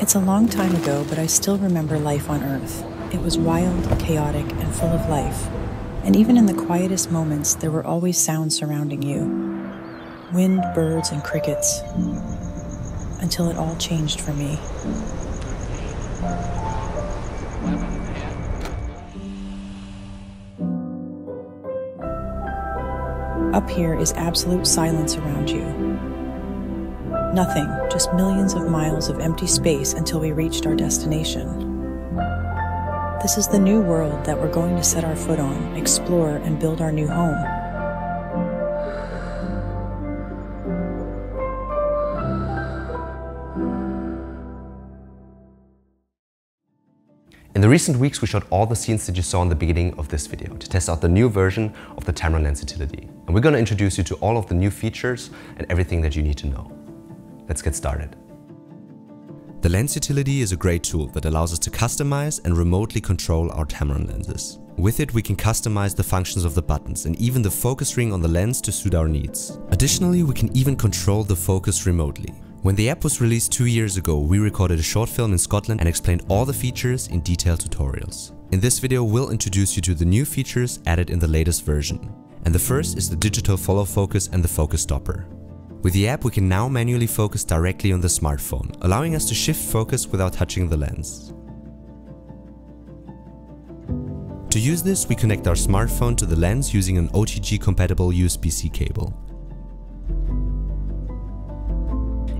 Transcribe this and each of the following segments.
It's a long time ago, but I still remember life on Earth. It was wild, chaotic, and full of life. And even in the quietest moments, there were always sounds surrounding you. Wind, birds, and crickets. Until it all changed for me. Up here is absolute silence around you. Nothing, just millions of miles of empty space until we reached our destination. This is the new world that we're going to set our foot on, explore, and build our new home. In the recent weeks, we shot all the scenes that you saw in the beginning of this video to test out the new version of the Tamron lens utility. And we're going to introduce you to all of the new features and everything that you need to know. Let's get started. The lens utility is a great tool that allows us to customize and remotely control our Tamron lenses. With it, we can customize the functions of the buttons and even the focus ring on the lens to suit our needs. Additionally, we can even control the focus remotely. When the app was released 2 years ago, we recorded a short film in Scotland and explained all the features in detailed tutorials. In this video, we'll introduce you to the new features added in the latest version. And the first is the digital follow focus and the focus stopper. With the app, we can now manually focus directly on the smartphone, allowing us to shift focus without touching the lens. To use this, we connect our smartphone to the lens using an OTG-compatible USB-C cable.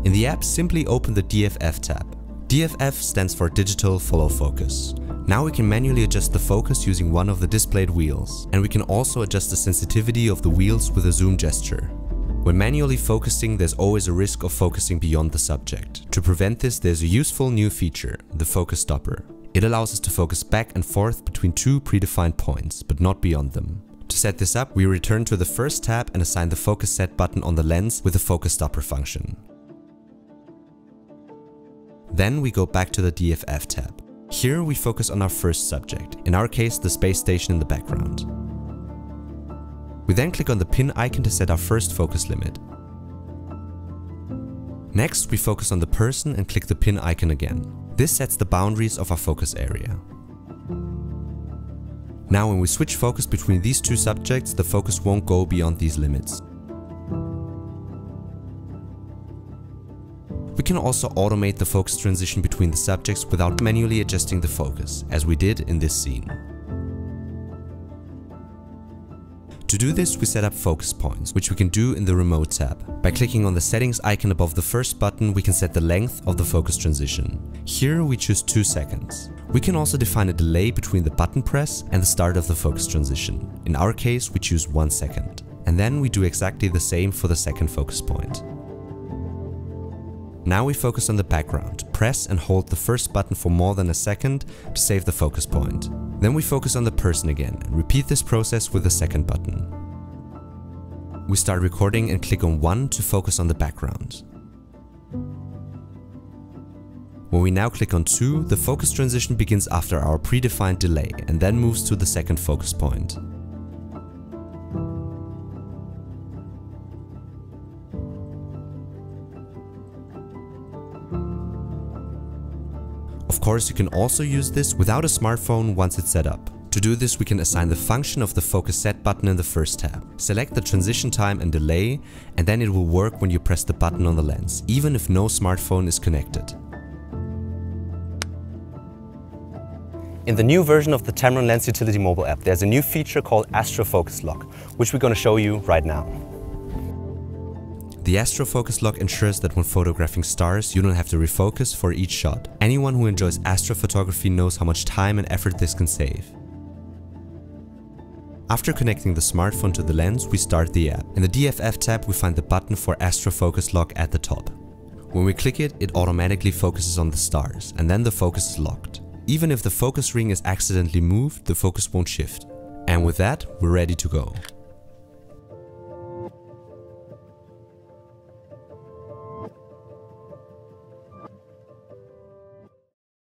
In the app, simply open the DFF tab. DFF stands for Digital Follow Focus. Now we can manually adjust the focus using one of the displayed wheels, and we can also adjust the sensitivity of the wheels with a zoom gesture. When manually focusing, there's always a risk of focusing beyond the subject. To prevent this, there's a useful new feature, the focus stopper. It allows us to focus back and forth between two predefined points, but not beyond them. To set this up, we return to the first tab and assign the focus set button on the lens with the focus stopper function. Then we go back to the DFF tab. Here we focus on our first subject, in our case the space station in the background. We then click on the pin icon to set our first focus limit. Next, we focus on the person and click the pin icon again. This sets the boundaries of our focus area. Now when we switch focus between these two subjects, the focus won't go beyond these limits. We can also automate the focus transition between the subjects without manually adjusting the focus, as we did in this scene. To do this, we set up focus points, which we can do in the Remote tab. By clicking on the settings icon above the first button, we can set the length of the focus transition. Here we choose 2 seconds. We can also define a delay between the button press and the start of the focus transition. In our case, we choose 1 second. And then we do exactly the same for the second focus point. Now we focus on the background. Press and hold the first button for more than a second to save the focus point. Then we focus on the person again and repeat this process with the second button. We start recording and click on 1 to focus on the background. When we now click on 2, the focus transition begins after our predefined delay and then moves to the second focus point. Of course, you can also use this without a smartphone once it's set up. To do this, we can assign the function of the focus set button in the first tab. Select the transition time and delay, and then it will work when you press the button on the lens, even if no smartphone is connected. In the new version of the Tamron Lens Utility mobile app, there's a new feature called Astro Focus Lock, which we're going to show you right now. The Astro Focus Lock ensures that when photographing stars, you don't have to refocus for each shot. Anyone who enjoys astrophotography knows how much time and effort this can save. After connecting the smartphone to the lens, we start the app. In the DFF tab, we find the button for Astro Focus Lock at the top. When we click it, it automatically focuses on the stars, and then the focus is locked. Even if the focus ring is accidentally moved, the focus won't shift. And with that, we're ready to go.